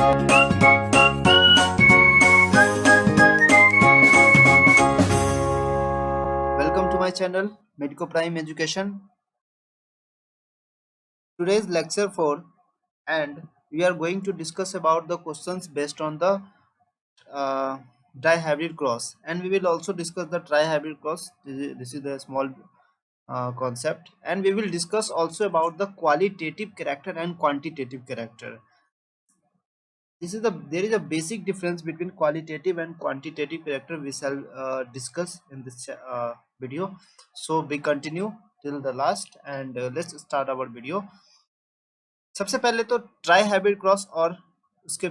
Welcome to my channel Medico Prime Education. Today's lecture 4 and we are going to discuss about the questions based on the dihybrid cross, and we will also discuss the trihybrid cross. This is the small concept, and we will discuss also about the qualitative character and quantitative character. There is a basic difference between qualitative and quantitative character we shall discuss in this video. So we continue till the last and let's start our video. सबसे पहले तो try hybrid cross और उसके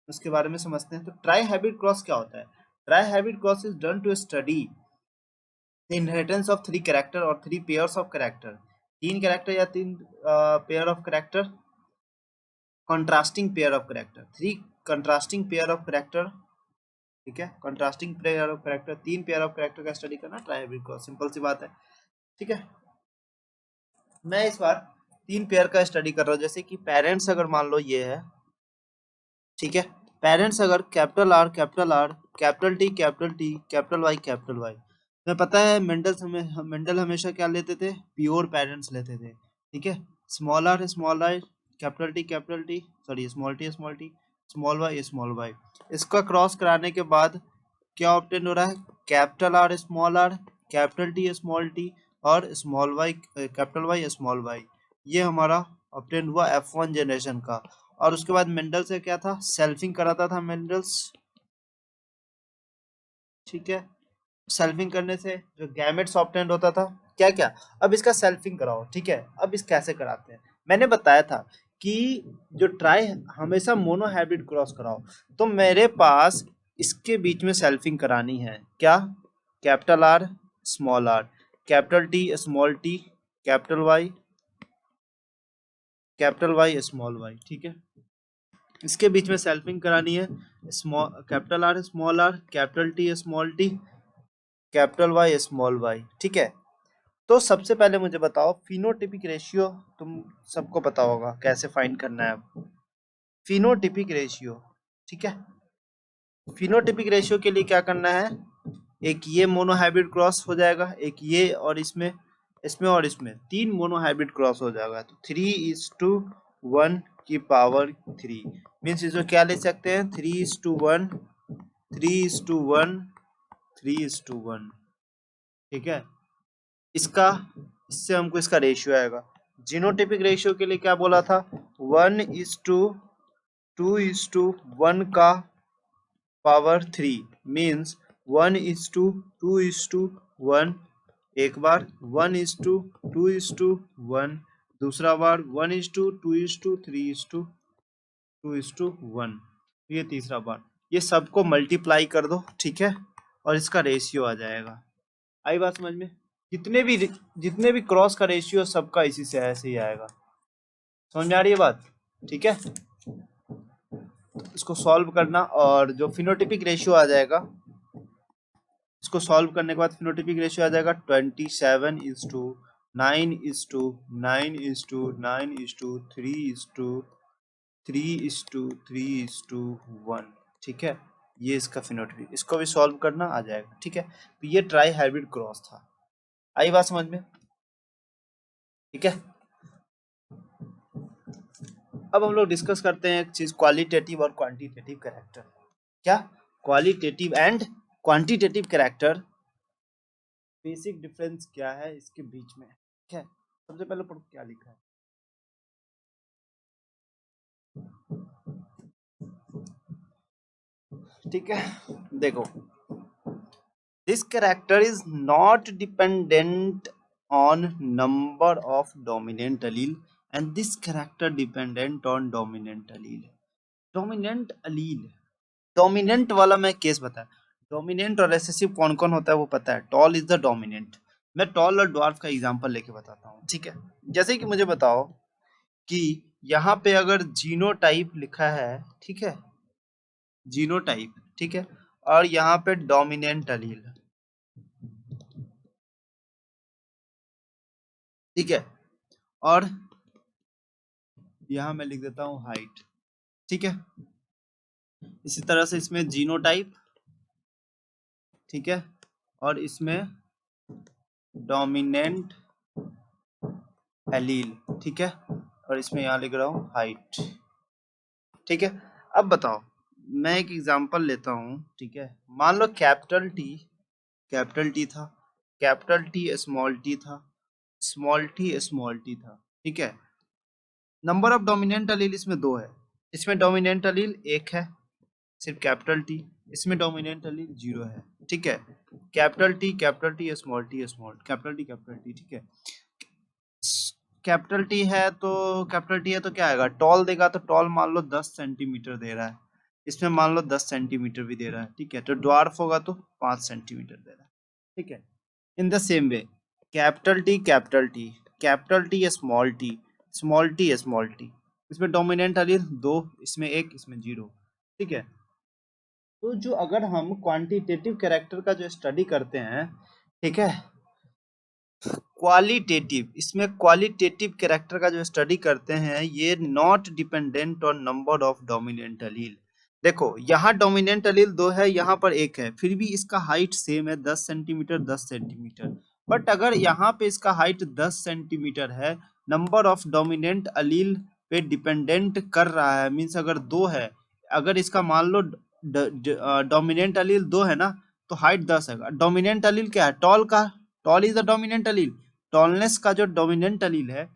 उसके बारे में समझते हैं. तो ट्राई हाइब्रिड क्रॉस क्या होता है? Trihybrid cross is done to study the inheritance of 3 character और 3 पेयर्स ऑफ कैरेक्टर. 3 कैरेक्टर या 3 pair of character, contrasting pair of character, 3 contrasting pair of character. ठीक है, contrasting pair of character, 3 pair of character का study करना trihybrid cross. Simple सी बात है. ठीक है, मैं इस बार 3 पेयर का स्टडी कर रहा हूँ. जैसे कि पेरेंट्स अगर मान लो ये है, ठीक है, पेरेंट्स अगर capital R capital T capital Y capital Y. तुम्हें पता है मेंडल हमेशा क्या लेते थे? प्योर पेरेंट्स लेते थे. ठीक है, small R capital T sorry small T small Y. इसका क्रॉस कराने के बाद क्या ऑब्टेन हो रहा है? कैपिटल टी और small Y capital Y small Y. ये हमारा ऑब्टेन हुआ F1 जनरेशन का. और उसके बाद मेंडल से क्या था? सेल्फिंग कराता था मेंडल्स. ठीक है, सेल्फिंग करने से जो गैमेट्स ऑब्टेन होता था क्या क्या. अब इसका सेल्फिंग कराओ. ठीक है, अब इस कैसे कराते हैं? मैंने बताया था कि जो ट्राई हमेशा मोनो हाइब्रिड क्रॉस कराओ. तो मेरे पास इसके बीच में सेल्फिंग करानी है. क्या? Capital R capital T capital Y small Y. ठीक है, इसके बीच में सेल्फिंग करानी है. Capital R capital T capital Y small Y. ठीक है, तो सबसे पहले मुझे बताओ फिनोटिपिक रेशियो. तुम सबको पता होगा कैसे फाइंड करना है. Phenotypic ratio. ठीक है, फिनोटिपिक रेशियो के लिए क्या करना है? एक ये मोनो हाइब्रिड क्रॉस हो जाएगा, एक ये और इसमें और इसमें 3 मोनो हाइब्रिड क्रॉस हो जाएगा. तो 3:1 की पावर 3 मीन्स इसको क्या ले सकते हैं? 3:1 3:1. ठीक है, इससे हमको इसका रेशियो आएगा. जीनोटिपिक रेशियो के लिए क्या बोला था? 1:2:1 का पावर 3 मीन्स 1:2:1. एक बार 1:2:1, दूसरा बार 1:2:3:2:1, ये तीसरा बार. ये सबको मल्टीप्लाई कर दो. ठीक है, और इसका रेशियो आ जाएगा. आई बात समझ में? जितने भी क्रॉस का रेशियो सबका इसी से ऐसे ही आएगा. समझ में आ रही है बात? ठीक है, इसको सॉल्व करना और जो फिनोटिपिक रेशियो आ जाएगा, इसको सॉल्व करने के बाद फिनोटिपिक रेशियो आ जाएगा 27:9:9:3:3:3:1. ठीक है, ये इसका फिनोटिपिक. इसको भी सॉल्व करना आ जाएगा. ठीक है, तो ये ट्राई हाइब्रिड क्रॉस था. आई बात समझ में? ठीक है, अब हम लोग डिस्कस करते हैं एक चीज, क्वालिटेटिव और क्वांटिटेटिव कैरेक्टर. क्या? Qualitative and quantitative character. Basic difference क्या है इसके बीच में? ठीक है, सबसे पहले पढ़ो क्या लिखा है. ठीक है, देखो, this character is not dependent on number of dominant Aleel and this character dependent on dominant Aleel. Dominant वाला मैं केस बताया. डोमिनेंट और रिसेसिव कौन कौन होता है वो पता है. Tall is the dominant. मैं टॉल और ड्वार्फ का एग्जांपल लेके बताता हूँ. ठीक है, जैसे कि मुझे बताओ कि यहाँ पे अगर जीनोटाइप लिखा है, ठीक है, जीनोटाइप, ठीक है, और यहाँ पे डोमिनेंट अलील. ठीक है, और यहाँ मैं लिख देता हूँ हाइट. ठीक है, इसी तरह से इसमें जीनोटाइप, ठीक है, और इसमें डोमिनेंट एलील, ठीक है, और इसमें यहाँ लिख रहा हूँ हाइट, ठीक है। अब बताओ, मैं एक एग्जांपल लेता हूँ, ठीक है। मान लो कैपिटल टी था, कैपिटल टी स्मॉल टी था, स्मॉल टी था, ठीक है। नंबर ऑफ डोमिनेंट अलील इसमें 2 है, इसमें डोमिनेंट अलील 1 है, सिर्फ कैपिटल टी, इसमें डोमिनेंट अलील 0 है, ठीक है। Capital T small capital T, ठीक है। कैपिटल टी है तो क्या आएगा, टॉल देगा तो टॉल मान लो 10 सेंटीमीटर दे रहा है, इसमें मान लो 10 सेंटीमीटर भी दे रहा है, ठीक है। तो ड्वार्फ होगा तो 5 सेंटीमीटर दे रहा है, ठीक है। In the same way capital T small T, इसमें डोमिनेंट अलील 2, इसमें 1, इसमें 0, ठीक है। तो जो अगर हम क्वांटिटेटिव कैरेक्टर का जो स्टडी करते हैं, ठीक है, इसमें क्वालिटेटिव कैरेक्टर का जो स्टडी करते हैं, ये not dependent on number of dominant अलील। देखो यहाँ डोमिनेंट अलील 2 है, यहाँ पर 1 है, फिर भी इसका हाइट सेम है 10 सेंटीमीटर 10 सेंटीमीटर। बट अगर यहाँ पे इसका हाइट 10 सेंटीमीटर है, नंबर ऑफ डोमिनेंट अलील पे डिपेंडेंट कर रहा है, मीन्स अगर 2 है, अगर इसका मान लो डोमिनेंट अलील 2 है ना, तो हाइट 10 है। डोमिनेंट अलील क्या है, tall is the dominant allele, tallness का जो डोमिनेंट अलील है,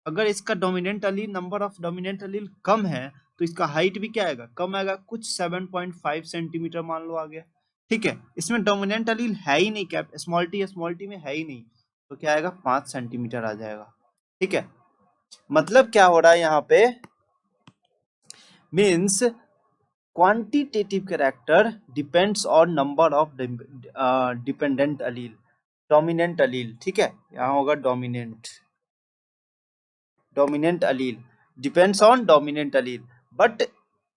अगर इसका dominant allele number of dominant allele कम है, तो इसका हाइट भी क्या आएगा, कम आएगा, कुछ 7.5 सेंटीमीटर मान लो आ गया, ठीक है। इसमें डोमिनेंट अलील है ही नहीं, क्या स्मॉल टी में है ही नहीं, तो क्या आएगा, 5 सेंटीमीटर आ जाएगा, ठीक है। मतलब क्या हो रहा है यहाँ पे, means quantitative character depends on number of dependent allele, dominant allele, ठीक है। यहाँ होगा dominant allele depends on dominant allele, but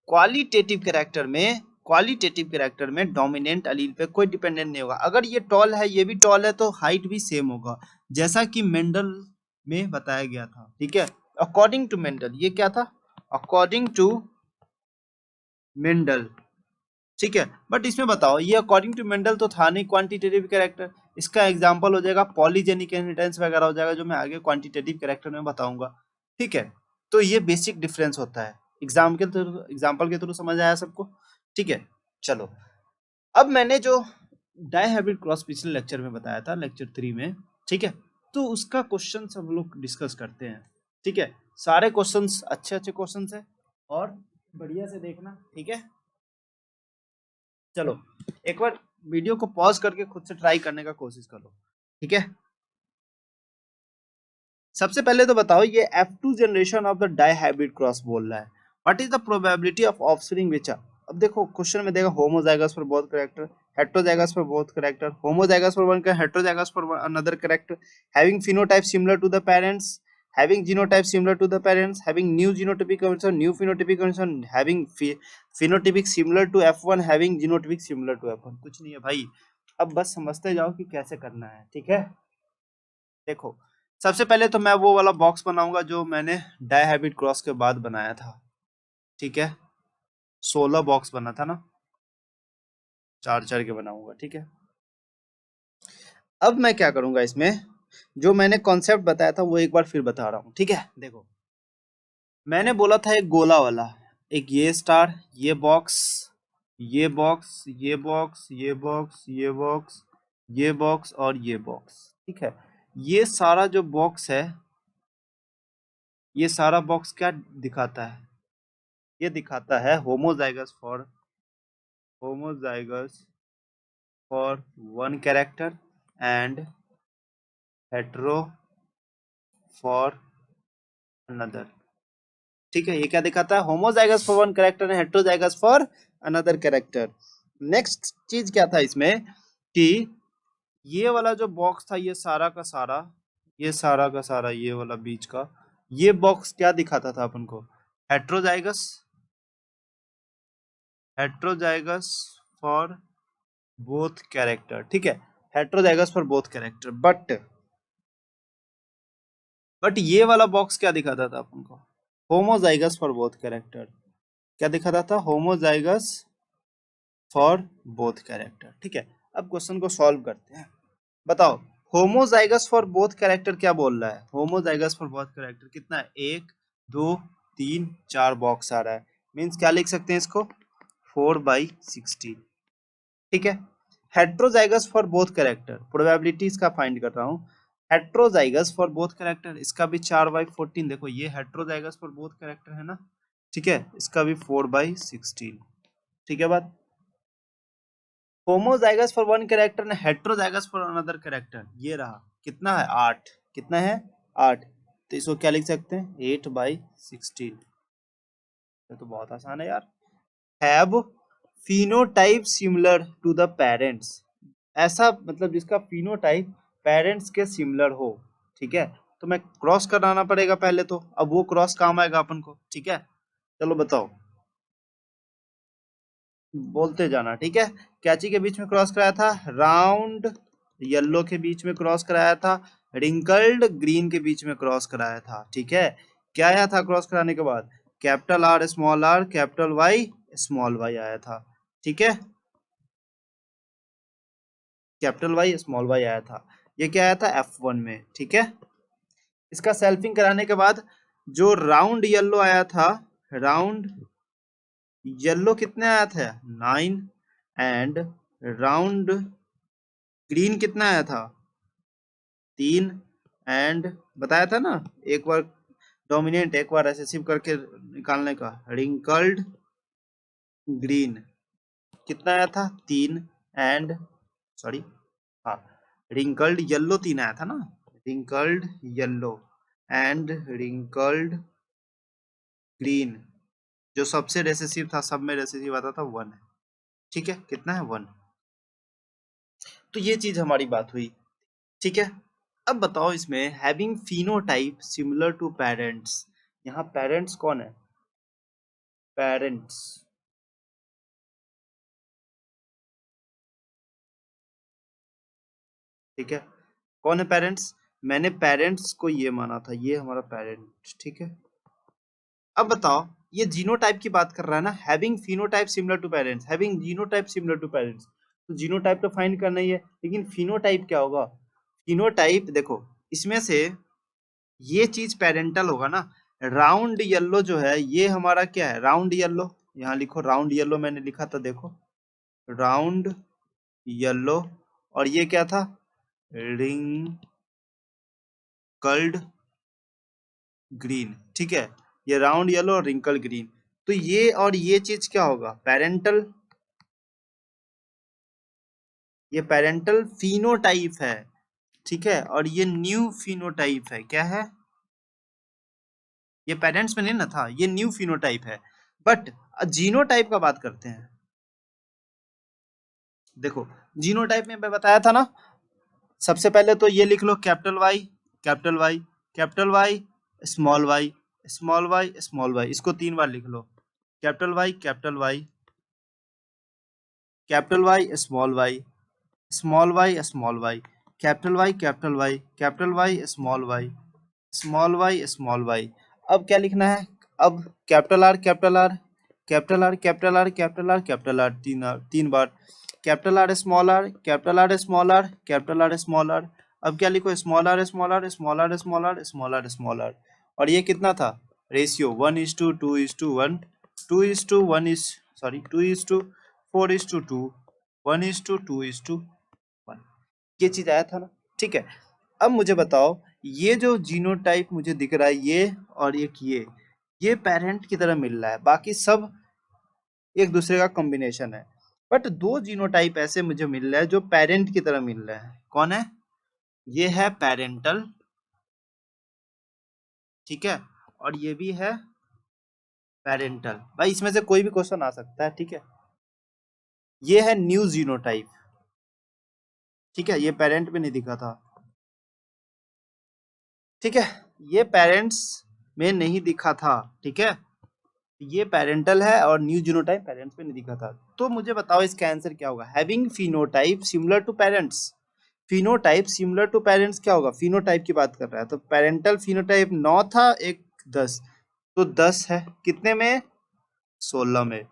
qualitative character में डोमिनेंट अलील पे कोई डिपेंडेंट नहीं होगा। अगर ये टॉल है, ये भी टॉल है, तो हाइट भी सेम होगा, जैसा कि मेंडल में बताया गया था, ठीक है। अकॉर्डिंग टू मेंडल, ये क्या था, अकॉर्डिंग टू मेंडल, ठीक है। बट इसमें बताओ, ये अकॉर्डिंग टू मेंडल तो था नहीं क्वांटिटेटिव कैरेक्टर, इसका एग्जांपल हो जाएगा पॉलीजेनिक इनहेरिटेंस वगैरह हो जाएगा, जो मैं आगे क्वांटिटेटिव कैरेक्टर में बताऊंगा, ठीक है। तो ये बेसिक डिफरेंस होता है, एग्जाम्पल के थ्रू समझ आया सबको, ठीक है। चलो, अब मैंने जो डायहाइब्रिड क्रॉस पिछले लेक्चर में बताया था, लेक्चर 3 में, ठीक है, तो उसका क्वेश्चन हम लोग डिस्कस करते हैं, ठीक है। सारे क्वेश्चंस अच्छे क्वेश्चंस है, और बढ़िया से देखना, ठीक है। चलो एक बार वीडियो को पॉज करके खुद से ट्राई करने का कोशिश करो, ठीक है। सबसे पहले तो बताओ, ये F2 generation of the dihybrid cross बोल रहा है, what is the probability of offspring which are. अब देखो क्वेश्चन में देगा homozygous for both character, heterozygous for both character, homozygous for one character, heterozygous for another character, having phenotype similar to the parents, having genotype similar to the parents, having new genotypic condition, new phenotypic condition, having phenotypic similar to F1, having genotypic similar to F1। कुछ नहीं है भाई, अब बस समझते जाओ कि कैसे करना है, ठीक है। देखो सबसे पहले तो मैं वो वाला बॉक्स बनाऊंगा जो मैंने डायहाइब्रिड क्रॉस के बाद बनाया था, ठीक है। 16 बॉक्स बना था ना, 4 के बनाऊंगा, ठीक है। अब मैं क्या करूंगा, इसमें जो मैंने कॉन्सेप्ट बताया था वो एक बार फिर बता रहा हूँ, ठीक है। देखो मैंने बोला था एक गोला वाला, एक ये स्टार, ये बॉक्स, ये बॉक्स, ये बॉक्स, ये बॉक्स, ये बॉक्स, ये बॉक्स और ये बॉक्स, ठीक है। ये सारा जो बॉक्स है, ये सारा बॉक्स क्या दिखाता है, ये दिखाता है homozygous for one character and hetero for another, ठीक है। ये क्या दिखाता है, homozygous for one character and heterozygous for another character. Next चीज क्या था इसमें, कि ये वाला जो बॉक्स था, ये सारा का सारा, ये सारा का सारा, ये वाला बीच का ये बॉक्स क्या दिखाता था अपन को, हेटेरोजाइगस फॉर बोथ कैरेक्टर, ठीक है, heterozygous for both character. But ये वाला बॉक्स क्या दिखाता था अपन को, होमोजाइगस फॉर बोथ कैरेक्टर, क्या दिखाता था, होमोजाइगस फॉर बोथ कैरेक्टर। ठीक है, अब क्वेश्चन को सॉल्व करते हैं। बताओ होमोजाइगस फॉर बोथ कैरेक्टर क्या बोल रहा है? होमोजाइगस फॉर बोथ कैरेक्टर कितना है? 1 2 3 4 बॉक्स आ रहा है, मीन्स क्या लिख सकते हैं इसको? 4/16। ठीक है, heterozygous for both character, probability इसका फाइंड कर रहा हूँ। हेट्रोजाइगस फॉर बोथ कैरेक्टर, इसका भी 4/14। देखो ये हेट्रोजाइगस फॉर बोथ कैरेक्टर है ना, ठीक है, इसका भी 4/16। ठीक है बात। होमोजाइगस फॉर वन कैरेक्टर ने हेट्रोजाइगस फॉर अनदर कैरेक्टर, ये रहा कितना है? 8। कितना है? 8। तो इसको क्या लिख सकते हैं? 8/16। ये तो बहुत आसान है यार। Have phenotype similar to the parents, ऐसा मतलब जिसका फिनोटाइप पेरेंट्स के सिमिलर हो। ठीक है, तो मैं क्रॉस कराना पड़ेगा पहले तो, अब वो क्रॉस काम आएगा अपन को। ठीक है, चलो बताओ, बोलते जाना। ठीक है, कैची के बीच में क्रॉस कराया था, राउंड येलो के बीच में क्रॉस कराया था, रिंकल्ड ग्रीन के बीच में क्रॉस कराया था। ठीक है, क्या आया था क्रॉस कराने के बाद? Capital R small R capital Y small Y आया था। ठीक है, कैपिटल वाई स्मॉल वाई आया था। ये क्या आया था? F1 में। ठीक है, इसका सेल्फिंग कराने के बाद जो राउंड येलो आया था, राउंड येलो कितने आया था? 9। एंड राउंड ग्रीन कितना आया था? 3। एंड बताया था ना एक बार डोमिनेंट, एक बार रेसेसिव करके निकालने का, रिंकल्ड ग्रीन कितना आया था? 3। एंड सॉरी, हाँ, रिंकल्ड येलो 3 आया था ना, wrinkled yellow and wrinkled green, जो सबसे रेसेसिव था, सब में रेसेसिव आता था 1 है। ठीक है, कितना है? 1। तो ये चीज हमारी बात हुई। ठीक है, अब बताओ इसमें having phenotype similar to parents, यहाँ पेरेंट्स कौन है? पेरेंट्स, ठीक है, कौन है पेरेंट्स? मैंने पेरेंट्स को ये माना था, ये हमारा पेरेंट। ठीक है, अब बताओ ये जीनोटाइप की बात कर रहा है ना, having phenotype similar to parents, having genotype similar to parents, तो जीनोटाइप तो फाइंड करना ही है, लेकिन फिनोटाइप क्या होगा? फिनोटाइप देखो, इसमें से ये चीज पेरेंटल होगा ना। राउंड येलो जो है ये हमारा क्या है? राउंड येलो, यहाँ लिखो राउंड येलो, मैंने लिखा था देखो, राउंड येलो। और ये क्या था? Wrinkled green. ठीक है, ये राउंड येलो और रिंकल ग्रीन, तो ये और ये चीज क्या होगा? पेरेंटल, ये पेरेंटल फिनोटाइप है। ठीक है, और ये न्यू फिनोटाइप है। क्या है? ये पेरेंट्स में नहीं ना था, ये न्यू फिनोटाइप है। बट जीनोटाइप का बात करते हैं। देखो जीनोटाइप में मैं बताया था ना, सबसे पहले तो ये लिख लो, capital Y capital Y capital Y small Y small Y small Y, इसको 3 बार लिख लो, capital Y capital Y capital Y small Y small Y small Y capital Y capital Y capital Y small Y small Y small Y. अब क्या लिखना है? अब capital R capital R capital R capital R capital R capital R, 3 बार, capital R small R capital R small R capital R small R. अब क्या लिखो? Small R small R small R small R small R small R. और ये कितना था? Ratio 1:2:1, 2:1 is, sorry, 2:4:2, 1:2:1, ये चीज आया था ना। ठीक है, अब मुझे बताओ ये जो जीनोटाइप मुझे दिख रहा है, ये और एक ये पेरेंट की तरह मिल रहा है, बाकी सब एक दूसरे का कॉम्बिनेशन है। बट 2 जीनोटाइप ऐसे मुझे मिल रहा है जो पेरेंट की तरह मिल रहा है। कौन है? ये है पेरेंटल, ठीक है, और ये भी है पेरेंटल। भाई इसमें से कोई भी क्वेश्चन आ सकता है। ठीक है, ये है न्यू जीनोटाइप। ठीक है, ये पेरेंट में नहीं दिखा था। ठीक है, ये पेरेंट्स में नहीं दिखा था। ठीक है, ये पेरेंटल है और न्यू जीनोटाइप पेरेंट्स में नहीं दिखा था। तो मुझे बताओ इसका आंसर क्या होगा? Having phenotype similar to parents, phenotype similar to parents क्या होगा? फिनोटाइप की बात कर रहा है, तो पेरेंटल फिनोटाइप 9 था, एक 10, तो 10 है कितने में? 16 में।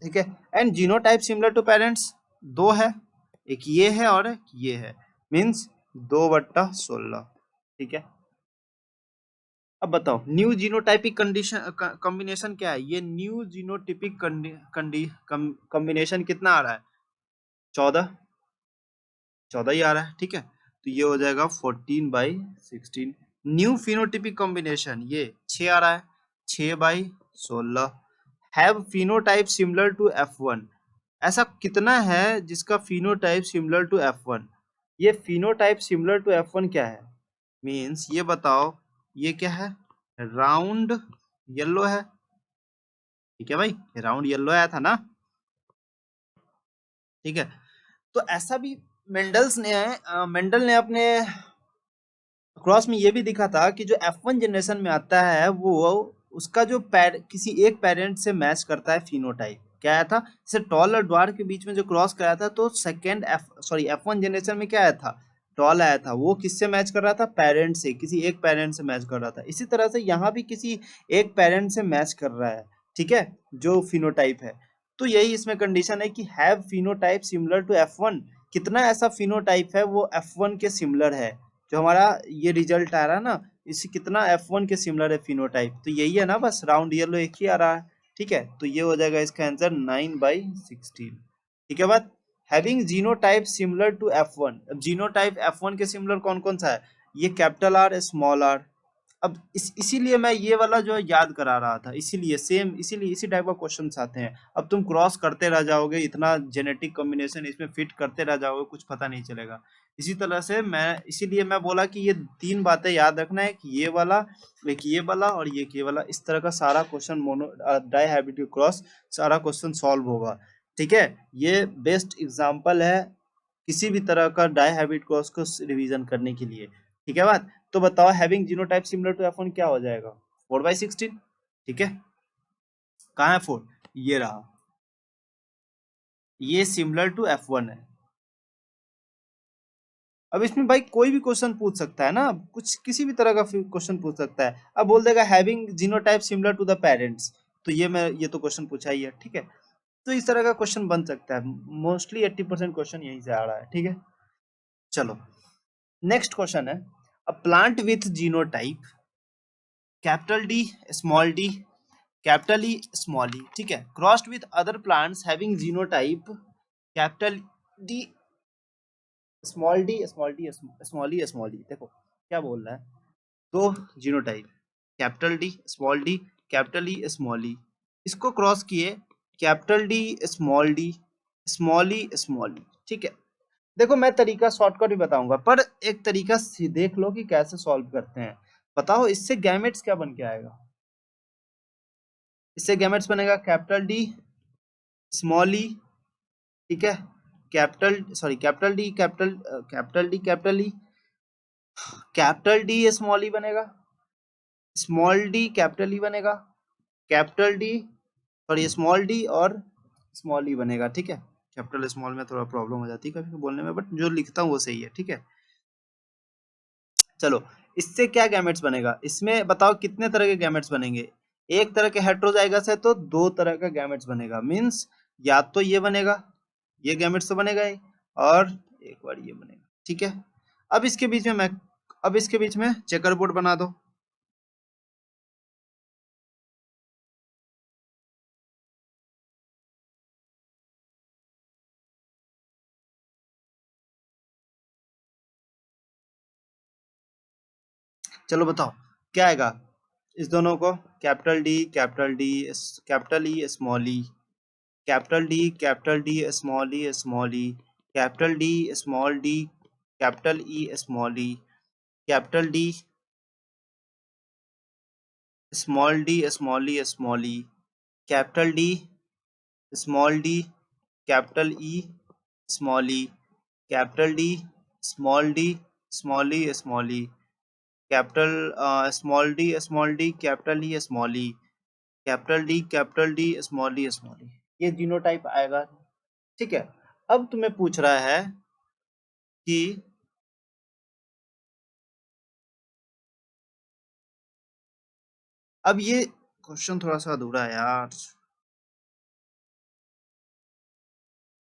ठीक है। And genotype similar to parents दो है, एक ये है और एक ये है, मीन्स 2/16। ठीक है। अब बताओ न्यू जीनोटाइपिक कंडीशन कॉम्बिनेशन क्या है? ये न्यू जीनोटिपिक कॉम्बिनेशन कितना आ रहा है? 14, 14 ही आ रहा है। ठीक है, तो ये हो जाएगा 14/16। न्यू फिनोटिपिक कॉम्बिनेशन ये 6 आ रहा है, 6/16। Have phenotype similar to F1, ऐसा कितना है जिसका फिनोटाइप सिमिलर टू F1? ये फिनोटाइप सिमिलर टू F1 क्या है? मीन्स ये बताओ, ये क्या है? राउंड येलो है। ठीक है भाई, राउंड येलो आया था ना। ठीक है, तो ऐसा भी मेंडल ने अपने क्रॉस में ये भी दिखा था कि जो F1 जनरेशन में आता है वो उसका जो किसी एक पेरेंट से मैच करता है फिनोटाइप। क्या आया था? जैसे टॉल और ड्वार्फ के बीच में जो क्रॉस कराया था, तो सेकेंड F1 जनरेशन में क्या आया था? टॉल आया था। वो किससे मैच कर रहा था? पेरेंट से, किसी एक पेरेंट से मैच कर रहा था। इसी तरह से यहाँ भी किसी एक पेरेंट से मैच कर रहा है। ठीक है, जो फिनोटाइप है। तो यही इसमें कंडीशन है कि have phenotype similar to F1। कितना ऐसा फिनोटाइप है वो F1 के सिमिलर है? जो हमारा ये रिजल्ट आ रहा है ना, इसी कितना F1 के सिमिलर है फिनोटाइप, तो यही है ना, बस राउंड येलो एक ही आ रहा है। ठीक है, तो ये हो जाएगा इसका आंसर 9/16। ठीक है बात। Having genotype similar to F1, अब जीनोटाइप F1 के सिमिलर कौन कौन सा है? ये कैपिटल आर, स्मॉल आर। अब इसीलिए मैं ये वाला जो है याद करा रहा था, इसीलिए सेम, इसीलिए इसी टाइप का क्वेश्चन आते हैं। अब तुम क्रॉस करते रह जाओगे, इतना जेनेटिक कॉम्बिनेशन इसमें फिट करते रह जाओगे, कुछ पता नहीं चलेगा। इसी तरह से मैं, इसीलिए मैं बोला कि ये तीन बातें याद रखना है कि ये वाला, एक ये वाला और ये वाला, इस तरह का सारा question mono dihybrid cross सारा क्वेश्चन सॉल्व होगा। ठीक है, ये बेस्ट एग्जाम्पल है किसी भी तरह का डाई हैबिट क्रॉस को रिवीजन करने के लिए। ठीक है बात। तो बताओ having genotype similar to F1 क्या हो जाएगा? 4/16। ठीक है, कहाँ है 4? ये रहा, ये सिमिलर टू F1 है। अब इसमें भाई कोई भी क्वेश्चन पूछ सकता है ना, कुछ किसी भी तरह का क्वेश्चन पूछ सकता है। अब बोल देगा having genotype similar to the parents, तो ये तो क्वेश्चन पूछा ही है। ठीक है, तो इस तरह का क्वेश्चन बन सकता है। मोस्टली 80% क्वेश्चन यहीं से आ रहा है। ठीक है, चलो नेक्स्ट क्वेश्चन है, a plant with genotype capital D, small D, capital E, small E, ठीक है, crossed with other plants having genotype capital D, small D, small D, small E, small E. देखो क्या बोल रहा है, दो genotype, capital D small D, capital E small E, इसको cross किए, capital D small D, small E small E. ठीक है, देखो मैं तरीका शॉर्टकट भी बताऊंगा, पर एक तरीका देख लो कि कैसे सॉल्व करते हैं। बताओ इससे गैमेट्स क्या बन के आएगा? इससे गैमेट्स बनेगा कैपिटल डी स्मॉल ई, ठीक है, capital D capital, capital D capital E, capital D small E बनेगा, स्मॉल डी कैपिटल ई बनेगा, capital D sorry small D और स्मॉल ई बनेगा। ठीक है, कैपिटल स्मॉल में थोड़ा प्रॉब्लम हो जाती है कभी बोलने में, बट जो लिखता हूँ वो सही है। ठीक है, चलो इससे क्या गैमेट्स बनेगा, इसमें बताओ कितने तरह के गैमेट्स बनेंगे? एक तरह के हेट्रोजाइगस है तो दो तरह का गैमेट्स बनेगा, मीन्स या तो ये बनेगा, ये गैमेट्स तो बनेगा ही, और एक बार ये बनेगा। ठीक है, अब इसके बीच में मैं, अब इसके बीच में चेकर बोर्ड बना दो। चलो बताओ क्या आएगा इस दोनों को, capital D capital D, capital E small E, capital D capital D small E small E, capital D small D, capital E small E, capital D small D small E small E, capital D small D, capital E small E, capital D small D, small E small E, capital small D capital E small E, capital D small E small E, ये genotype आएगा। ठीक है, अब तुम्हें पूछ रहा है कि अब ये क्वेश्चन थोड़ा सा अधूरा है यार।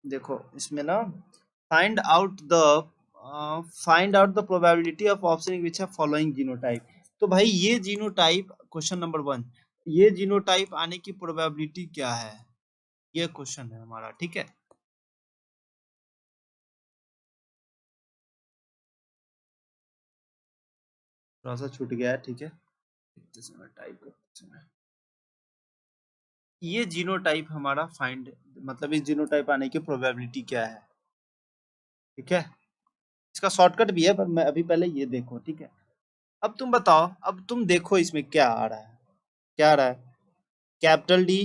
देखो इसमें ना, find out the probability of option which है फॉलोइंग जीनोटाइप। तो भाई ये जीनोटाइप, क्वेश्चन नंबर 1, ये जीनोटाइप आने की प्रोबेबिलिटी क्या है, ये क्वेश्चन है हमारा, ठीक है। थोड़ा सा छूट गया है, ठीक है, टाइप करते समय ये जीनोटाइप हमारा फाइंड, मतलब इस जीनोटाइप आने की प्रोबेबिलिटी क्या है, ठीक है। इसका शॉर्टकट भी है, पर मैं अभी पहले ये देखो, ठीक है। अब तुम बताओ, अब तुम देखो इसमें क्या आ रहा है, क्या आ रहा है, capital D,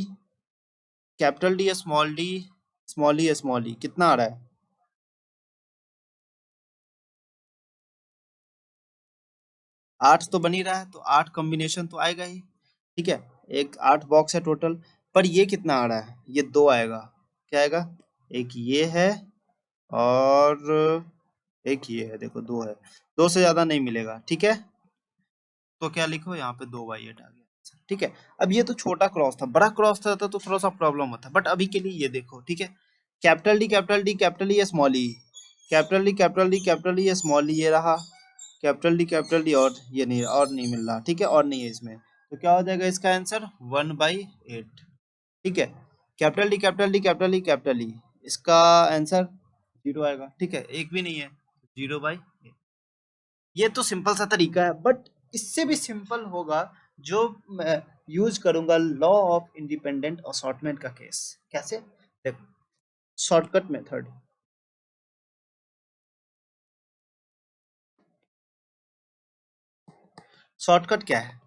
capital D, small D, small E, small E, कितना आ रहा है, 8 तो बन ही रहा है, तो 8 कॉम्बिनेशन तो आएगा ही, ठीक है। एक 8 बॉक्स है टोटल, पर ये कितना आ रहा है, ये 2 आएगा, क्या आएगा, एक ये है और एक ये है, देखो 2 है, 2 से ज्यादा नहीं मिलेगा, ठीक है। तो क्या लिखो यहाँ पे, 2/8 आ गया, ठीक है। अब ये तो छोटा क्रॉस था, बड़ा क्रॉस था तो थोड़ा सा प्रॉब्लम होता, बट अभी के लिए ये देखो, ठीक है। Capital D, capital D, capital E, small E, capital D, capital D, capital E, small E, ये रहा, कैपिटल डी, और ये नहीं, और नहीं मिल रहा, ठीक है, और नहीं है इसमें, तो क्या हो जाएगा इसका आंसर, 1/8, ठीक है। Capital D, capital D, capital E, capital ई, इसका आंसर 0 आएगा, ठीक है, एक भी नहीं है, 0/8। ये तो सिंपल सा तरीका है, बट इससे भी सिंपल होगा जो मैं यूज करूंगा, लॉ ऑफ इंडिपेंडेंट असॉर्टमेंट का केस। कैसे, देखो, शॉर्टकट मेथड, शॉर्टकट क्या है,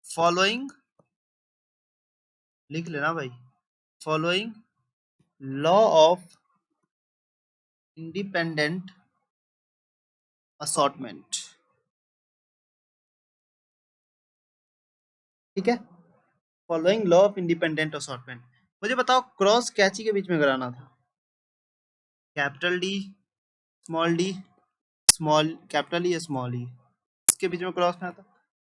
फॉलोइंग, लिख लेना भाई, following law of independent assortment, ठीक है, following law of independent assortment. मुझे बताओ, क्रॉस कैची के बीच में कराना था, capital D, small D, small, capital E, small E, इसके बीच में क्रॉस करना था,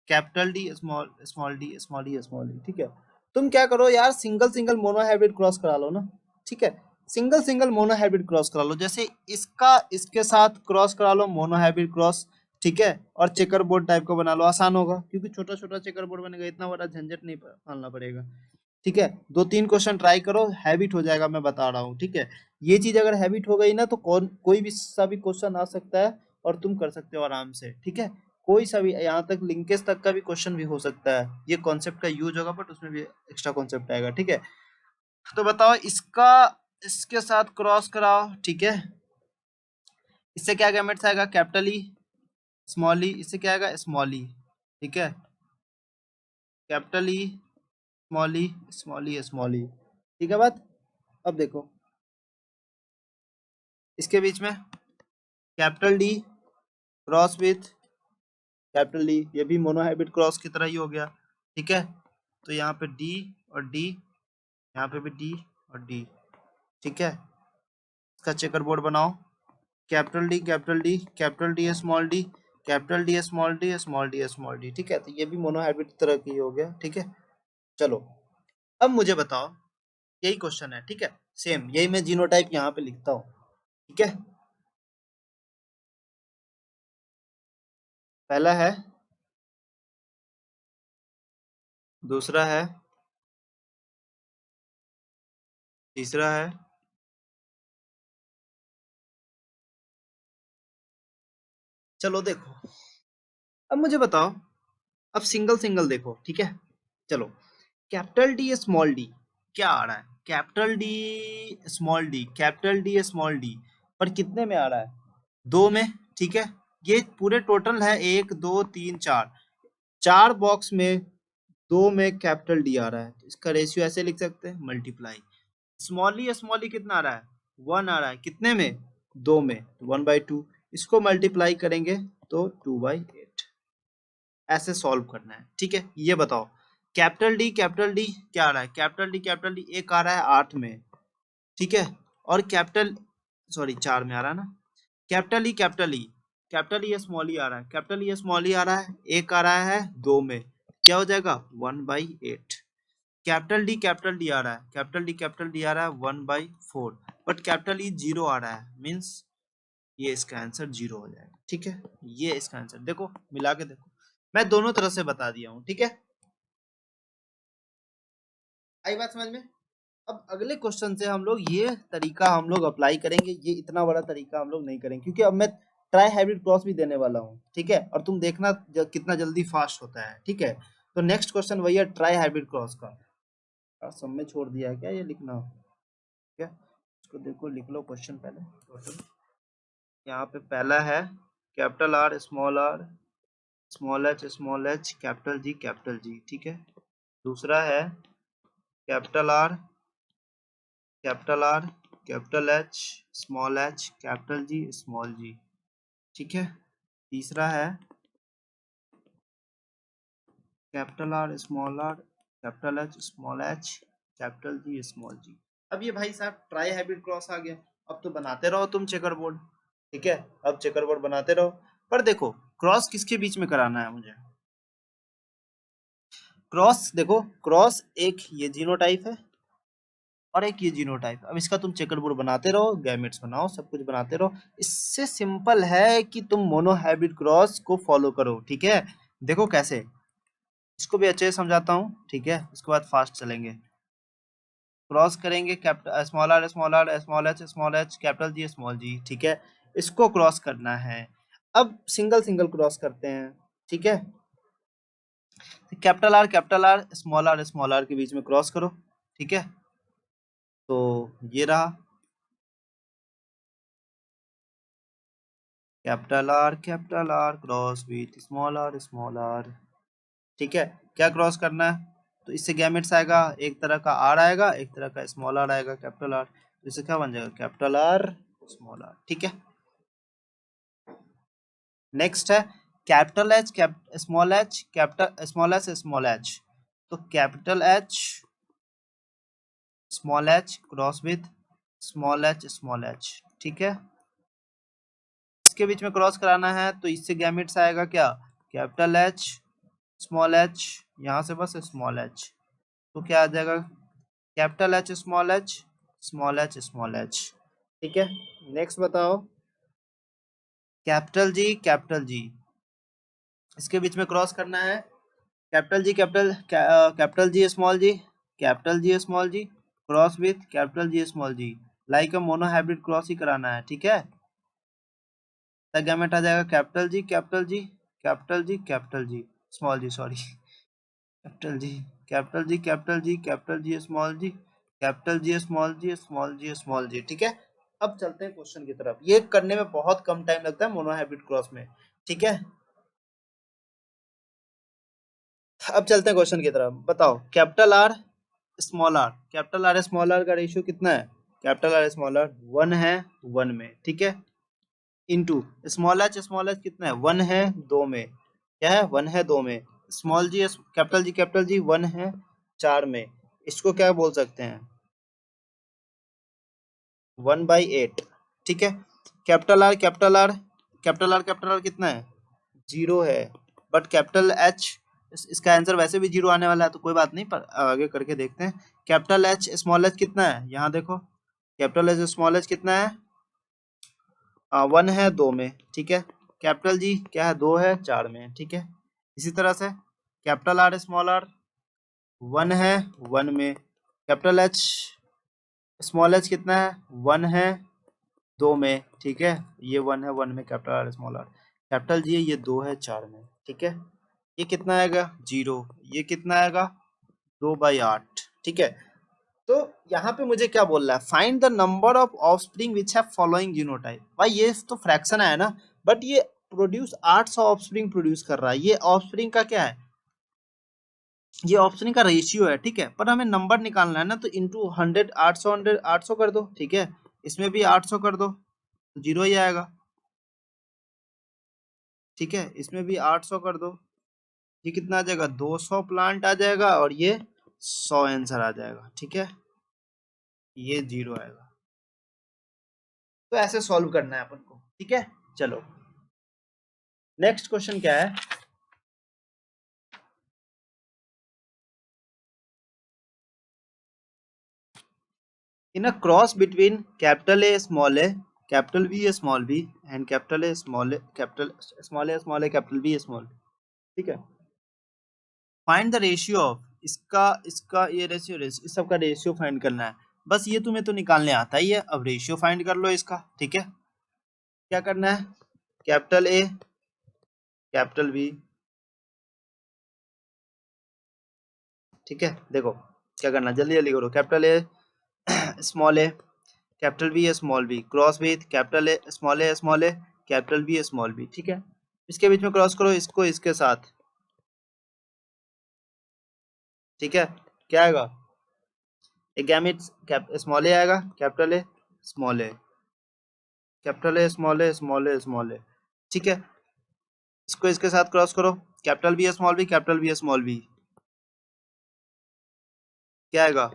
capital D, small, small D, small E, small E, ठीक है। तुम क्या करो यार, single single mono hybrid cross करा लो ना, ठीक है, single single mono hybrid cross करा लो, जैसे इसका इसके साथ क्रॉस करा लो, मोनो हाइब्रिड क्रॉस, ठीक है, और चेकर बोर्ड टाइप का बना लो, आसान होगा, क्योंकि छोटा छोटा चेकर बोर्ड बनेगा, इतना बड़ा झंझट नहीं पालना पड़ेगा, ठीक है। 2-3 क्वेश्चन ट्राई करो, हैबिट हो जाएगा, मैं बता रहा हूँ, ठीक है। ये चीज अगर हैबिट हो गई ना, तो कौन कोई भी सा भी क्वेश्चन आ सकता है और तुम कर सकते हो आराम से, ठीक है। कोई सा भी, यहाँ तक लिंकेज तक का भी क्वेश्चन भी हो सकता है, ये कॉन्सेप्ट का यूज होगा, बट उसमें भी एक्स्ट्रा कॉन्सेप्ट आएगा, ठीक है। तो बताओ, इसका इसके साथ क्रॉस कराओ, ठीक है, इससे क्या गैमेट्स आएगा, कैपिटल ई, स्मॉल ई, इससे क्या आएगा, स्मॉल ई, ठीक है, capital E, small E, small E, small E, ठीक है बात। अब देखो, इसके बीच में capital D cross with capital D, ये भी मोनोहाइब्रिड क्रॉस की तरह ही हो गया, ठीक है। तो यहाँ पे डी और डी, यहाँ पे भी डी और डी, ठीक है। इसका चेकर बोर्ड बनाओ, capital D, capital D, capital D, small D, capital D, small D, small D, small D, ठीक है। तो ये भी मोनोहाइब्रिड तरह की हो गया, ठीक है। चलो, अब मुझे बताओ, यही क्वेश्चन है, ठीक है, सेम यही मैं जीनोटाइप यहाँ पे लिखता हूँ, ठीक है। पहला है, दूसरा है, तीसरा है, चलो देखो, अब मुझे बताओ, अब सिंगल सिंगल देखो, ठीक है। चलो, कैपिटल डी, स्मॉल डी, क्या आ रहा है, capital D, small D, capital D, small D, पर कितने में आ रहा है, 2 में, ठीक है। ये पूरे टोटल है 1 2 3 4, 4 बॉक्स में 2 में कैपिटल डी आ रहा है, तो इसका रेशियो ऐसे लिख सकते हैं, मल्टीप्लाई, स्मॉल ई कितना आ रहा है, 1 आ रहा है, कितने में, 2 में, 1/2, इसको मल्टीप्लाई करेंगे तो 2/8, ऐसे सॉल्व करना है, ठीक है। ये बताओ, कैपिटल डी क्या आ रहा है, कैपिटल डी एक आ रहा है 8 में, ठीक है, और कैपिटल, सॉरी 4 में आ रहा है ना, capital E, capital E, small E आ रहा है, कैपिटल ई, स्मॉल ई आ रहा है, एक आ रहा है 2 में, क्या हो जाएगा, 1/8, कैपिटल डी आ रहा है, कैपिटल डी आ रहा है 1/4, बट कैपिटल ई 0 आ रहा है, मीन्स ये इसका आंसर 0 हो जाएगा। ठीक है, ये इसका आंसर, देखो मिला के देखो, मैं दोनों तरह से बता दिया हूँ। ठीक है, आई बात समझ में। अब अगले क्वेश्चन से हम लोग ये तरीका हम लोग अप्लाई करेंगे, ये इतना बड़ा तरीका हम लोग नहीं करेंगे, क्योंकि अब मैं ट्राई हाइब्रिड क्रॉस भी देने वाला हूँ। ठीक है, और तुम देखना कितना जल्दी फास्ट होता है। ठीक है, तो नेक्स्ट क्वेश्चन वही है ट्राई हाइब्रिड क्रॉस का। सब में छोड़ दिया है क्या ये लिखना? क्या इसको देखो, लिख लो क्वेश्चन पहले टोटल। यहाँ पे पहला है capital R small H capital G. ठीक है, दूसरा है capital R capital H capital G small G. ठीक है, तीसरा है capital R capital H capital G small G. अब ये भाई साहब ट्राई हाइब्रिड क्रॉस आ गया। अब तो बनाते रहो तुम चेकर बोर्ड। ठीक है, अब चेकर बोर्ड बनाते रहो, पर देखो क्रॉस किसके बीच में कराना है मुझे। क्रॉस देखो, क्रॉस एक ये जीनोटाइप है और एक ये जीनोटाइप। अब इसका तुम चेकर बोर्ड बनाते रहो, गैमेट्स बनाओ, सब कुछ बनाते रहो। इससे सिंपल है कि तुम मोनो हाइब्रिड क्रॉस को फॉलो करो। ठीक है, देखो कैसे, इसको भी अच्छे से समझाता हूँ। ठीक है, उसके बाद फास्ट चलेंगे। क्रॉस करेंगे capital small H capital G small G. ठीक है, इसको क्रॉस करना है। अब सिंगल सिंगल क्रॉस करते हैं। ठीक है, कैपिटल आर स्मॉल आर के बीच में क्रॉस करो। ठीक है, तो ये रहा capital R cross with small R. ठीक है, क्या क्रॉस करना है, तो इससे गैमेट्स आएगा, एक तरह का आर आएगा, एक तरह का स्मॉल आर आएगा, कैपिटल आर, तो इससे क्या बन जाएगा कैपिटल आर स्मॉल आर। ठीक है, नेक्स्ट है capital H capital small H, तो capital H small H cross with small H. ठीक है, इसके बीच में क्रॉस कराना है, तो इससे गैमेट्स आएगा क्या, कैपिटल एच स्मॉल एच, यहाँ से बस स्मॉल एच, तो क्या आ जाएगा कैपिटल एच स्मॉल एच। ठीक है, नेक्स्ट बताओ कैपिटल जी, इसके बीच में क्रॉस करना है, capital G small G cross with capital G small G, like a mono hybrid cross ही कराना है। ठीक है, गैमेट आ जाएगा capital G small G, sorry capital G small G small G. ठीक है, अब चलते हैं क्वेश्चन की तरफ। ये करने में बहुत कम टाइम लगता है मोनो हाइब्रिड क्रॉस में। ठीक है, अब चलते हैं क्वेश्चन की तरफ। बताओ कैपिटल आर स्मॉल आर का रेशियो कितना है, कैपिटल आर स्मॉल आर 1 है 1 में। ठीक है, इनटू स्मॉल एच कितना है 1 है 2 में, क्या है 1 है 2 में, कैपिटल जी 1 है 4 में, इसको क्या बोल सकते हैं 1/8। ठीक है, कैपिटल आर कितना है 0 है, बट कैपिटल एच, इसका आंसर वैसे भी 0 आने वाला है, तो कोई बात नहीं, पर आगे करके देखते हैं। कैपिटल एच स्मॉल एच कितना है, यहाँ देखो कैपिटल एच स्मॉल एच कितना है 1 है 2 में। ठीक है, कैपिटल जी क्या है 2 है 4 में। ठीक है, इसी तरह से कैपिटल आर स्मॉल आर 1 है 1 में, कैपिटल एच स्मॉल एच कितना है 1 है 2 में। ठीक है, ये 1 है 1 में capital R small R, capital G ये 2 है 4 में। ठीक है, ये कितना आएगा 0, ये कितना आएगा 2/8। ठीक है, तो यहाँ पे मुझे क्या बोल रहा है, find the number of offspring which have following genotype. भाई ये तो फ्रैक्शन है ना, बट ये प्रोड्यूस 800 ऑफस्प्रिंग प्रोड्यूस कर रहा है। ये ऑफस्प्रिंग का क्या है, ये ऑप्शनिंग का रेशियो है। ठीक है, पर हमें नंबर निकालना है ना, तो इंटू 100 800 कर दो। ठीक है, इसमें भी 800 कर दो, तो 0 ही आएगा। ठीक है, इसमें भी 800 कर दो, ये कितना आ जाएगा 200 प्लांट आ जाएगा, और ये 100 आंसर आ जाएगा। ठीक है, ये 0 आएगा। तो ऐसे सॉल्व करना है अपन को। ठीक है, चलो नेक्स्ट क्वेश्चन क्या है, In a cross between capital A capital B small b and capital A small capital small a capital B small, ठीक है। फाइंड द रेशियो ऑफ इसका इसका ये रेशियो इस सब का रेशियो फाइंड करना है। बस ये तुम्हें तो निकालने आता ही है। अब रेशियो फाइंड कर लो इसका, ठीक है। क्या करना है, कैपिटल ए कैपिटल बी, ठीक है। देखो क्या करना, जल्दी जल्दी करो। Capital A small A capital B small B cross with capital A small A capital B small B, ठीक है। इसके बीच में क्रॉस करो इसको इसके साथ, ठीक है। क्या आएगा, एक गैमेट स्मॉल ए आएगा, capital A small A capital A small A small A small A, ठीक है। इसको इसके साथ क्रॉस करो, capital B small B capital B small B, क्या आएगा,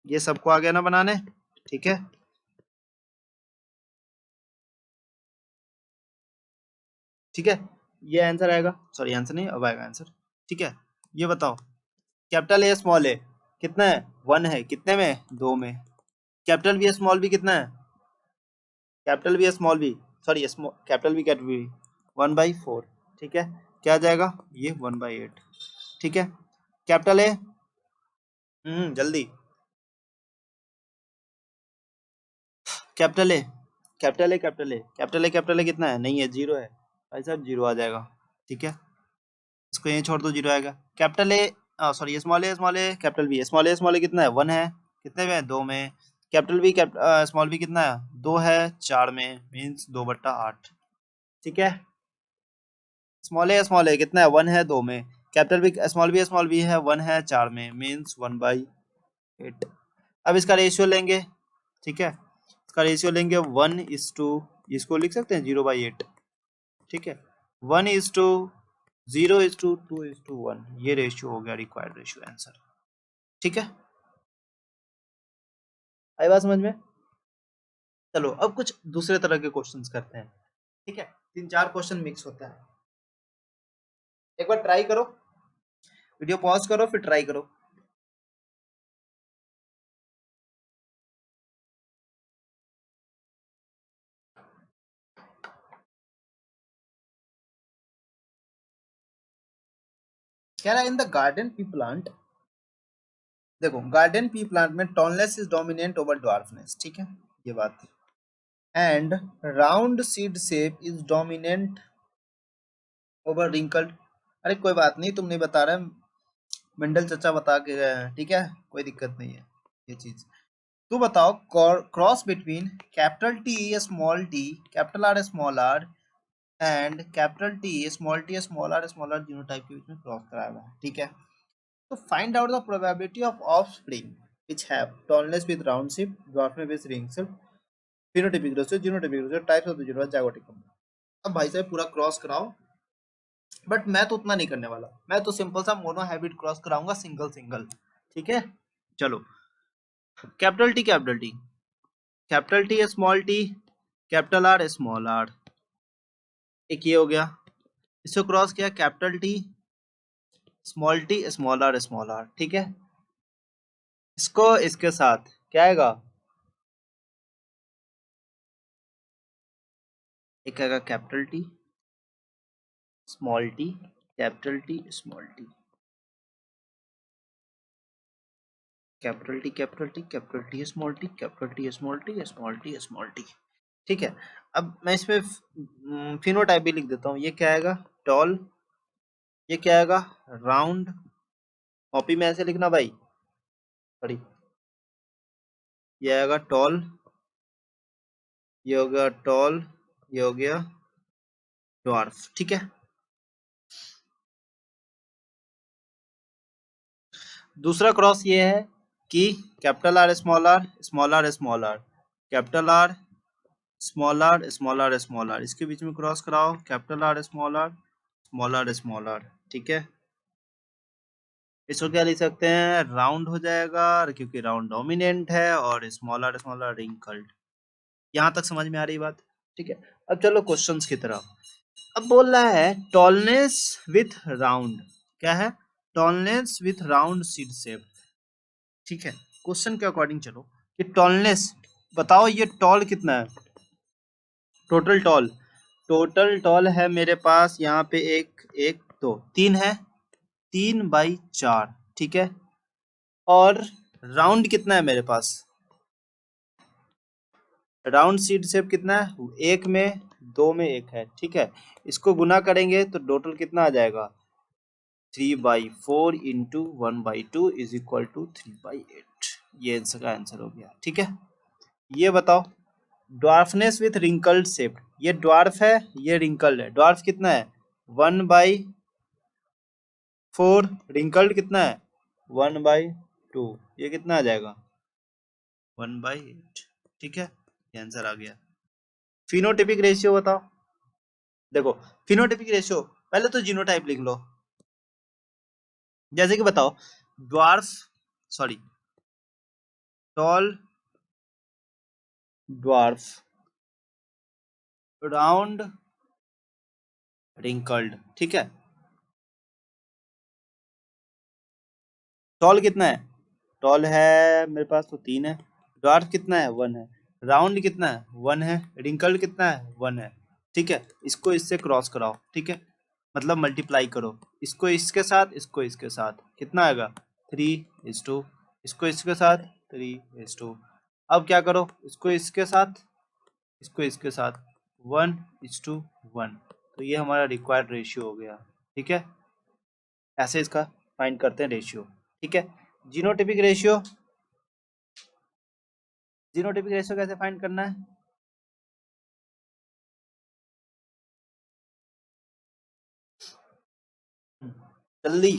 ये सबको आ गया ना बनाने, ठीक है। ठीक है, ये आंसर आएगा, सॉरी आंसर नहीं, अब आएगा आंसर, ठीक है। ये बताओ कैपिटल ए स्मॉल ए कितना है, 1 है, कितने में, 2 में। कैपिटल बी स्मॉल बी कितना है, capital B small B sorry capital B 1/4, ठीक है। क्या आ जाएगा, ये 1/8, ठीक है। कैपिटल ए जल्दी, capital A capital A capital A capital A capital ए कितना है, नहीं है, 0 है भाई साहब, 0 आ जाएगा, ठीक है। इसको यहीं छोड़ दो, 0 आएगा। Capital A sorry small A small A कितना है, 1 है, कितने में, 2 में। कैपिटल बी स्मॉल बी कितना है, 2 है, 4 में, मीन्स 2/8, ठीक है। स्मॉल ए कितना है, 1 है, 2 में। कैपिटल बी स्मॉल बी है, 1 है, 4 में, मीन्स 1/8। अब इसका रेशियो लेंगे, ठीक है। इसका रेशियो लेंगे 1:, इसको लिख सकते हैं 0/8, ठीक है। 1:, 0:, 2:1, ये रेशियो हो गया रिक्वायर्ड रेशियो आंसर, ठीक है। आई बात समझ में। चलो अब कुछ दूसरे तरह के क्वेश्चंस करते हैं, ठीक है। 3-4 क्वेश्चन मिक्स होता है, एक बार ट्राई करो, वीडियो पॉज करो फिर ट्राई करो। कह रहा है in the garden pea plant, देखो गार्डन पी प्लांट में tallness is dominant over dwarfness, ठीक है, ये बात। And round seed shape is dominant over wrinkled, अरे कोई बात नहीं, तुम नहीं बता रहे, मंडल चचा बता के गए हैं, ठीक है, कोई दिक्कत नहीं है ये चीज। तू बताओ cross between capital T small T capital R small R and capital T small R genotype के बीच में क्रॉस कराया हुआ है, ठीक है। तो find out the probability of offspring which have tallness with round shape, dwarfness with ring shape, phenotypic ratio, genotypic ratio, types of the zero, zygotic compound। अब भाई साहब पूरा क्रॉस कराओ, बट मैं तो उतना नहीं करने वाला, मैं तो सिंपल सा मोनो हैबिट क्रॉस कराऊंगा, सिंगल सिंगल, ठीक है। चलो कैपिटल टी स्मॉल आर, एक ये हो गया। इसको क्रॉस किया कैपिटल टी स्मॉल आर, ठीक है। इसको इसके साथ क्या आएगा, एक आएगा capital T small T capital T small T capital T capital T capital T small T capital T small T small T small T, ठीक है। अब मैं इसमें फिनोटाइप भी लिख देता हूँ, ये क्या आएगा, टॉल, ये क्या आएगा, राउंड, कॉपी में ऐसे लिखना भाई, सॉरी, ये आएगा टॉल, ये हो गया टॉल, ये हो गया ड्वार्फ, ठीक है। दूसरा क्रॉस ये है कि capital R small R small R small R capital R small R small R small R, इसके बीच में क्रॉस कराओ capital R small R small R small R, ठीक है। इसको क्या लिख सकते हैं, राउंड हो जाएगा क्योंकि राउंड डोमिनेंट है, और स्मॉल आर रिंकल्ड। यहाँ तक समझ में आ रही बात, ठीक है। अब चलो क्वेश्चंस की तरफ। अब बोल रहा है टॉलनेस विथ राउंड, क्या है, tallness with round seed shape. ठीक है, क्वेश्चन के अकॉर्डिंग चलो कि टॉलनेस बताओ, ये टॉल कितना है, टोटल टॉल है मेरे पास यहाँ पे एक एक दो तीन है, 3/4। ठीक है, और राउंड कितना है मेरे पास, राउंड सीड शेप कितना है, एक में दो में एक है। ठीक है, इसको गुना करेंगे तो टोटल कितना आ जाएगा, 3/4 इंटू 1/2 इज इक्वल टू 3/8। ये आंसर का आंसर हो गया। ठीक है, ये बताओ ड्वार्फनेस विथ रिंकल्ड शेप, ये ड्वार्फ है, ये रिंकल्ड है। ड्वार्फ कितना है, 1/4, रिंकल्ड कितना है, 1/2, ये कितना आ जाएगा, 1/8। ठीक है, ये आंसर आ गया। फिनोटिपिक रेशियो बताओ, देखो फिनोटिपिक रेशियो पहले तो जीनोटाइप लिख लो। जैसे कि बताओ dwarf, sorry tall, dwarf, round, wrinkled. ठीक है, टॉल कितना है, टॉल है मेरे पास तो 3 है, ड्वार्फ कितना है 1 है, राउंड कितना है 1 है, रिंकल्ड कितना है 1 है। ठीक है, इसको इससे क्रॉस कराओ। ठीक है, मतलब मल्टीप्लाई करो, इसको इसके साथ, इसको इसके साथ, कितना आएगा 3:2, इसको इसके साथ 3:2। अब क्या करो, इसको इसके साथ, इसको इसके साथ 1:1। तो ये हमारा रिक्वायर्ड रेशियो हो गया। ठीक है, ऐसे इसका फाइंड करते हैं रेशियो। ठीक है, जीनोटिपिक रेशियो, जीनोटिपिक रेशियो कैसे फाइंड करना है, जल्दी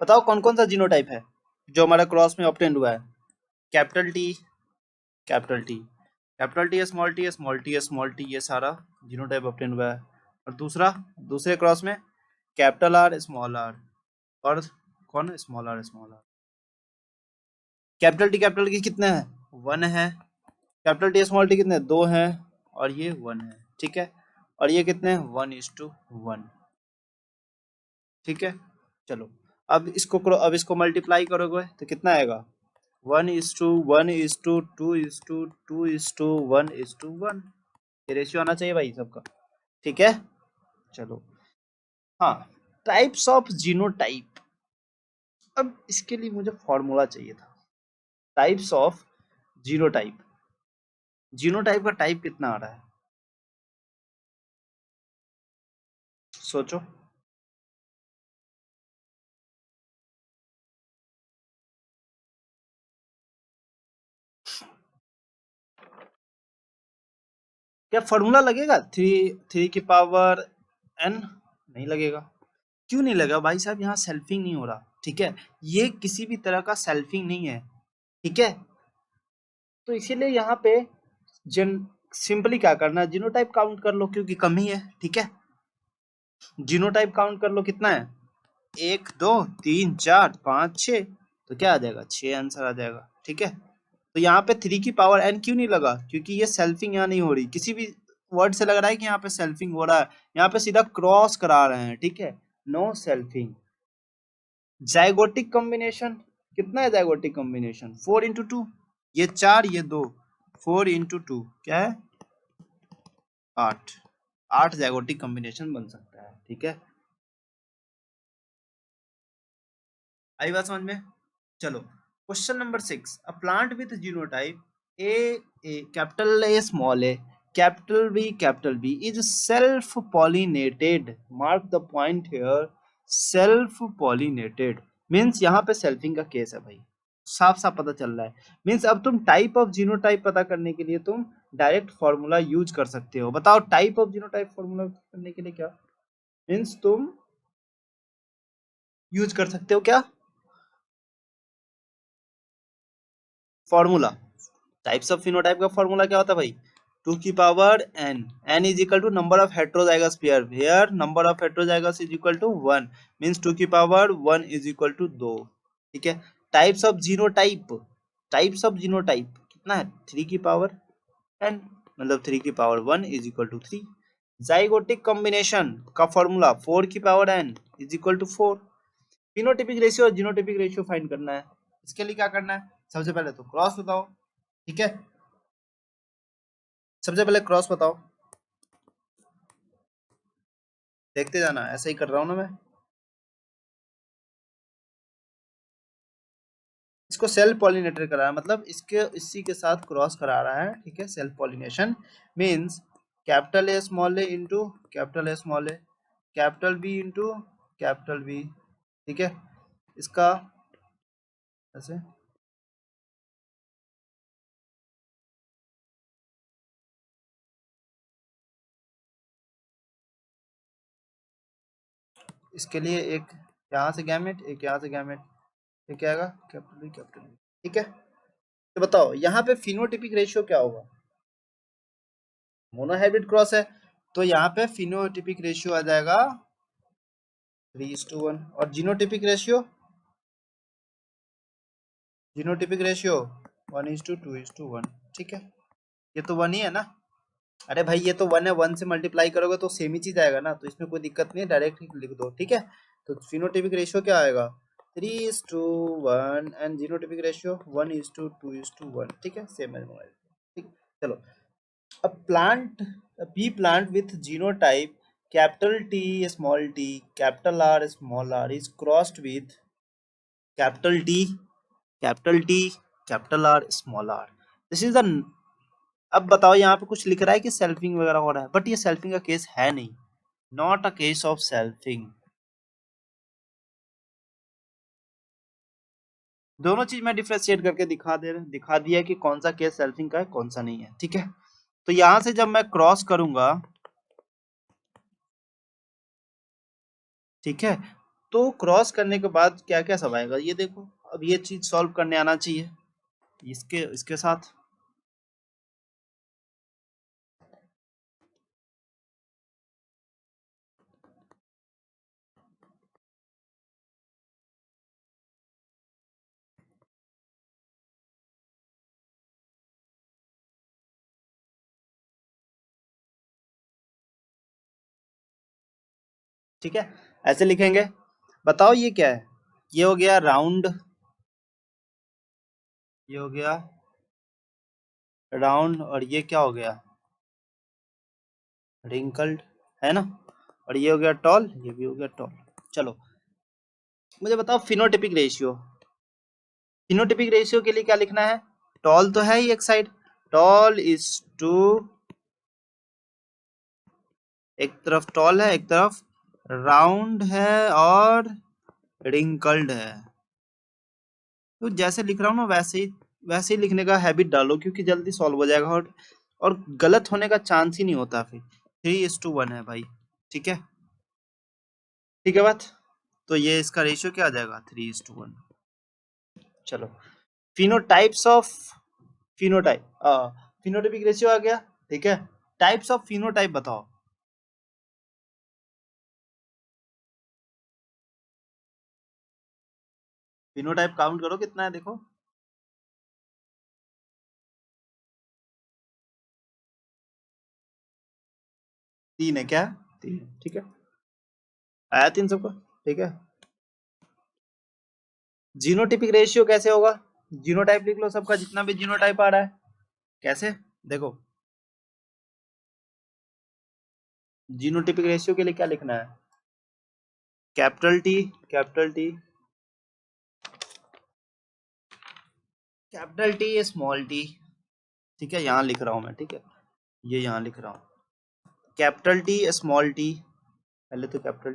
बताओ कौन कौन सा जीनोटाइप है जो हमारा क्रॉस में ऑब्टेन हुआ है। Capital T, capital T, capital T, small T, small T, small T, ये सारा जीनोटाइप ऑब्टेन हुआ है। और दूसरा, दूसरे क्रॉस में कैपिटल आर, स्मॉल आर, और कौन, small R, small R. Capital T कितने हैं, 1 है, कैपिटल टी स्मॉल टी कितने, 2 हैं, और ये 1 है। ठीक है, और ये कितने हैं, 1:1। ठीक है, चलो अब इसको मल्टीप्लाई करोगे तो कितना आएगा, 1:1:2:2:1:1। ये रेशियो आना चाहिए भाई सबका। ठीक है, चलो, हाँ, टाइप्स ऑफ जीनोटाइप। अब इसके लिए मुझे फॉर्मूला चाहिए था, टाइप्स ऑफ जीनोटाइप, जीनोटाइप का टाइप कितना आ रहा है, सोचो। क्या फॉर्मूला लगेगा, थ्री थ्री की पावर n, नहीं लगेगा। क्यों नहीं लगा भाई साहब, यहाँ सेल्फिंग नहीं हो रहा। ठीक है, ये किसी भी तरह का सेल्फिंग नहीं है। ठीक है, तो इसीलिए यहाँ पे जन सिंपली क्या करना है, जीनोटाइप काउंट कर लो क्योंकि कम ही है। ठीक है, जीनोटाइप काउंट कर लो, कितना है, 1 2 3 4 5 6, तो क्या आ जाएगा, 6 आंसर आ जाएगा। ठीक है, तो यहाँ पे 3 की पावर n क्यों नहीं लगा, क्योंकि ये सेल्फिंग यहाँ नहीं हो रही, किसी भी वर्ड से लग रहा है कि यहाँ पे सेल्फिंग हो रहा है, यहाँ पे सीधा क्रॉस करा रहे हैं। ठीक है, नो सेल्फिंग। जाइगोटिक कॉम्बिनेशन कितना है, जाइगोटिक कॉम्बिनेशन 4:2, ये 4 ये 2, 4:2 क्या है, 8, 8 जाइगोटिक कॉम्बिनेशन बन सकता है। ठीक है, आई बात समझ में। चलो, question number 6, a plant with genotype A capital A small A capital B is self pollinated, mark the point here, self pollinated means यहाँ पे सेल्फिंग का केस है भाई, साफ साफ पता चल रहा है। मींस अब तुम टाइप ऑफ जीनोटाइप पता करने के लिए तुम डायरेक्ट फॉर्मूला यूज कर सकते हो। बताओ टाइप ऑफ जीनोटाइप फॉर्मूला करने के लिए क्या मींस, तुम यूज कर सकते हो क्या, फॉर्मूला। टाइप्स ऑफ फिनोटाइप का फॉर्मूला क्या होता है भाई, 2 की power n, n is equal to number of heterozygous pair, where number of heterozygous is equal to 1, means 2 की पावर 1 इज इक्वल टू 2। ठीक है, types of genotype, types of genotype कितना है, 3 की पावर n, मतलब 3 की पावर 1 is equal to 3। Zygotic combination का फॉर्मूला 4 की power n is equal to 4, phenotypic ratio और जीनोटिपिक रेशियो फाइंड करना है। इसके लिए क्या करना है, सबसे पहले तो क्रॉस बताओ, ठीक है, सबसे पहले क्रॉस बताओ, देखते जाना, ऐसा ही कर रहा हूं ना मैं। इसको सेल्फ पॉलिनेटर करा है, मतलब इसके इसी के साथ क्रॉस करा रहा है, ठीक है। Self pollination means capital A small A into capital A small A, capital B into capital B, ठीक है। इसका ऐसे इसके लिए एक यहाँ से गैमेट, एक यहाँ से गैमेट, ये क्या आएगा, कैपिटल बी, ठीक है। तो बताओ यहाँ पे फिनोटिपिक रेशियो क्या होगा, मोनोहाइब्रिड क्रॉस है, तो यहाँ पे फिनोटिपिक रेशियो आ जाएगा 3:1, और जीनोटिपिक रेशियो 1:2:1, ठीक है। ये तो 1 ही है ना, अरे भाई ये तो 1 है, 1 से मल्टीप्लाई करोगे तो सेम ही चीज आएगा ना, तो इसमें कोई दिक्कत नहीं है, डायरेक्ट लिख दो, ठीक है। तो फिनोटिपिक रेशियो क्या आएगा, 3:1, एंड जीनोटिपिक रेशियो 1:2:1, ठीक है, सेम है मोबाइल, ठीक। चलो, a plant a pea plant with genotype capital T small t capital R small r is crossed with capital T capital T capital R small r. This is the, अब बताओ यहाँ पे कुछ लिख रहा है कि सेल्फिंग वगैरह हो रहा है, बट ये सेल्फिंग का केस है नहीं, not a case of selfing. दोनों चीज मैं डिफ्रेंशिएट करके दिखा दिया कि कौन सा केस सेल्फिंग का है, कौन सा नहीं है, ठीक है। तो यहां से जब मैं क्रॉस करूंगा, ठीक है, तो क्रॉस करने के बाद क्या क्या सब आएगा ये देखो। अब ये चीज सॉल्व करने आना चाहिए इसके इसके साथ, ठीक है, ऐसे लिखेंगे। बताओ ये क्या है, ये हो गया राउंड, ये हो गया राउंड, और ये क्या हो गया, रिंकल्ड, है ना, और ये हो गया टॉल, ये भी हो गया टॉल। चलो मुझे बताओ फिनोटिपिक रेशियो, फिनोटिपिक रेशियो के लिए क्या लिखना है, टॉल तो है ही एक साइड, टॉल इज टू, एक तरफ टॉल है, एक तरफ राउंड है और रिंकल्ड है। तो जैसे लिख रहा हूँ ना वैसे ही लिखने का हैबिट डालो, क्योंकि जल्दी सॉल्व हो जाएगा, और गलत होने का चांस ही नहीं होता फिर। 3:1 है भाई, ठीक है, ठीक है बात। तो ये इसका रेशियो क्या आ जाएगा, 3:1। चलो, phenotypes of phenotype, phenotypic ratio आ गया, ठीक है। टाइप्स ऑफ फिनोटाइप बताओ, फिनोटाइप काउंट करो कितना है, देखो 3 है, क्या है, 3, ठीक है, आया 3 सबको, ठीक है। जीनोटिपिक रेशियो कैसे होगा, जीनोटाइप लिख लो सबका, जितना भी जीनोटाइप आ रहा है, कैसे, देखो जीनोटिपिक रेशियो के लिए क्या लिखना है, capital T capital T capital T small T, ठीक है, यहाँ लिख रहा हूँ मैं, ठीक है, ये यहाँ लिख रहा हूँ, कैपिटल टी स्मॉल टी, पहले तो कैपिटल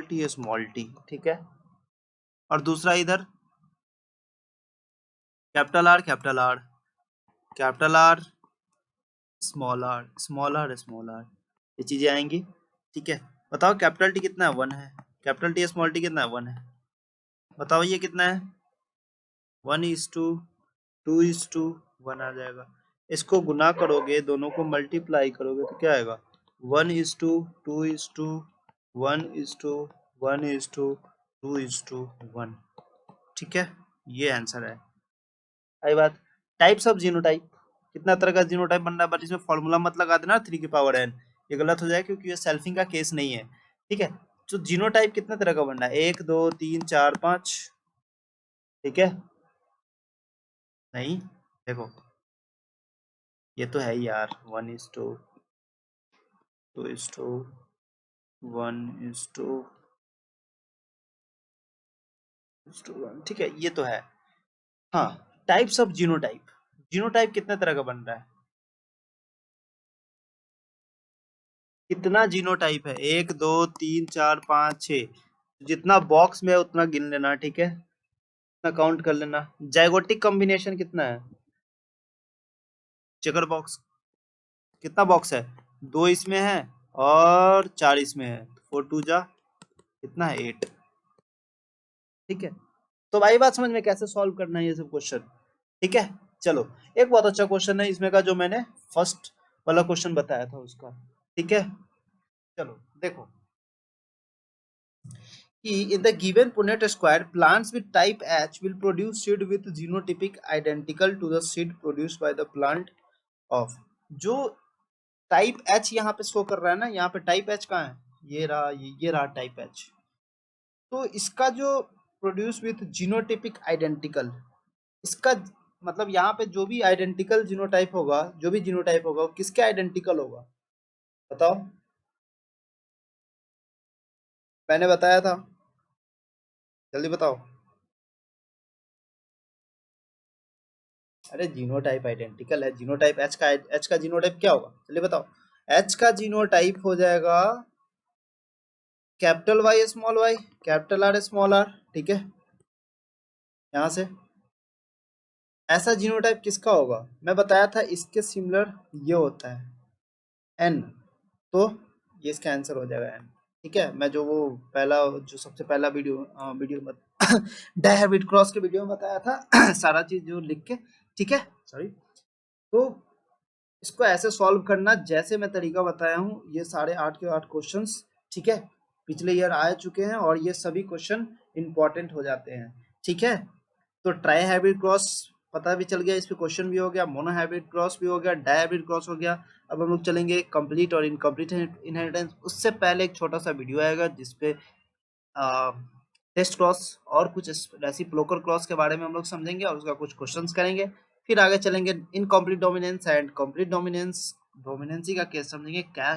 टी स्मॉल टी, ठीक है, और दूसरा इधर capital R capital R capital R small R small R small R, ये चीजें आएंगी, ठीक है। बताओ कैपिटल टी कितना है, 1 है, कैपिटल टी स्मॉल टी कितना है, 1 है, बताओ ये कितना है, 1:2:1 आ जाएगा। इसको गुना करोगे, दोनों को मल्टीप्लाई करोगे तो क्या आएगा, 1:2:1:1:2:1, ठीक है, ये आंसर है। आई बात, टाइप्स ऑफ जीनोटाइप, कितना तरह का जीनोटाइप बन रहा है, बट इसमें फॉर्मूला मत लगा देना 3 की पावर n, ये गलत हो जाएगा क्योंकि ये सेल्फिंग का केस नहीं है, ठीक है। तो जीनोटाइप कितने तरह का बनना है? 1 2 3 4 5, ठीक है? नहीं, देखो ये तो है ही यार, 1:2:1:1, ठीक है, ये तो है। हाँ, टाइप्स ऑफ जीनोटाइप। जीनोटाइप कितने तरह का बन रहा है? कितना जीनोटाइप है? 1 2 3 4 5 6, जितना बॉक्स में है उतना गिन लेना, ठीक है? उतना काउंट कर लेना। जाइगोटिक कॉम्बिनेशन कितना है? चेकर बॉक्स कितना बॉक्स है? 2 इसमें है और 4 इसमें है, 4 2 जा कितना है? 8, ठीक है? तो भाई बात समझ में कैसे सॉल्व करना है ये सब क्वेश्चन, ठीक है? चलो, एक बहुत अच्छा क्वेश्चन है इसमें का, जो मैंने फर्स्ट वाला क्वेश्चन बताया था उसका, ठीक है? चलो देखो कि in the given Punnett square, plants with type H will produce seed with genotypic identical to the seed produced by the plant of, जो टाइप H यहाँ पे शो कर रहा है ना, यहाँ पे टाइप H कहाँ है? ये रहा, ये रहा टाइप H। तो इसका जो प्रोड्यूस विथ जीनोटिपिक आइडेंटिकल, इसका मतलब यहाँ पे जो भी आइडेंटिकल जीनोटाइप होगा, जो भी जीनोटाइप होगा वो किसके आइडेंटिकल होगा? बताओ, मैंने बताया था, जल्दी बताओ। अरे जीनोटाइप आइडेंटिकल है, जीनोटाइप एच का जीनोटाइप क्या होगा? चलिए बताओ। एच का जीनोटाइप हो जाएगा capital Y small Y, capital R small R, ठीक है? यहाँ से ऐसा जीनोटाइप किसका होगा? मैं बताया था इसके सिमिलर ये होता है एन, तो ये इसका आंसर हो जाएगा एन, ठीक है? मैं जो वो पहला, जो सबसे पहला वीडियो में डायहाब्रिड क्रॉस के वीडियो में बताया था सारा चीज जो लिख के, ठीक है? सॉरी। तो इसको ऐसे सॉल्व करना जैसे मैं तरीका बताया हूँ, ये सारे 8 के 8 क्वेश्चंस, ठीक है? पिछले ईयर आ चुके हैं और ये सभी क्वेश्चन इंपॉर्टेंट हो जाते हैं, ठीक है? तो ट्राई हाइब्रिड क्रॉस पता भी चल गया, इस पे क्वेश्चन भी हो गया, मोनो हाइब्रिड क्रॉस भी हो गया, डाई हाइब्रिड क्रॉस हो गया। अब हम लोग चलेंगे कंप्लीट और इनकम्प्लीट इनहेरिटेंस। उससे पहले एक छोटा सा वीडियो आएगा जिसपे टेस्ट क्रॉस और कुछ रेसिप्रोकल क्रॉस के बारे में हम लोग समझेंगे और उसका कुछ क्वेश्चंस करेंगे। फिर आगे चलेंगे incomplete dominance and complete dominance, dominancy का केस समझेंगे, क्या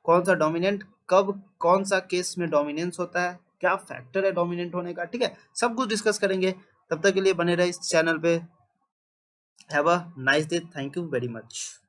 कौन सा डोमिनेंट कब कौन सा केस में डोमिनेंस होता है, क्या फैक्टर है डोमिनेंट होने का, ठीक है? सब कुछ डिस्कस करेंगे। तब तक के लिए बने रहे इस चैनल पे। Have a nice day, thank you very much.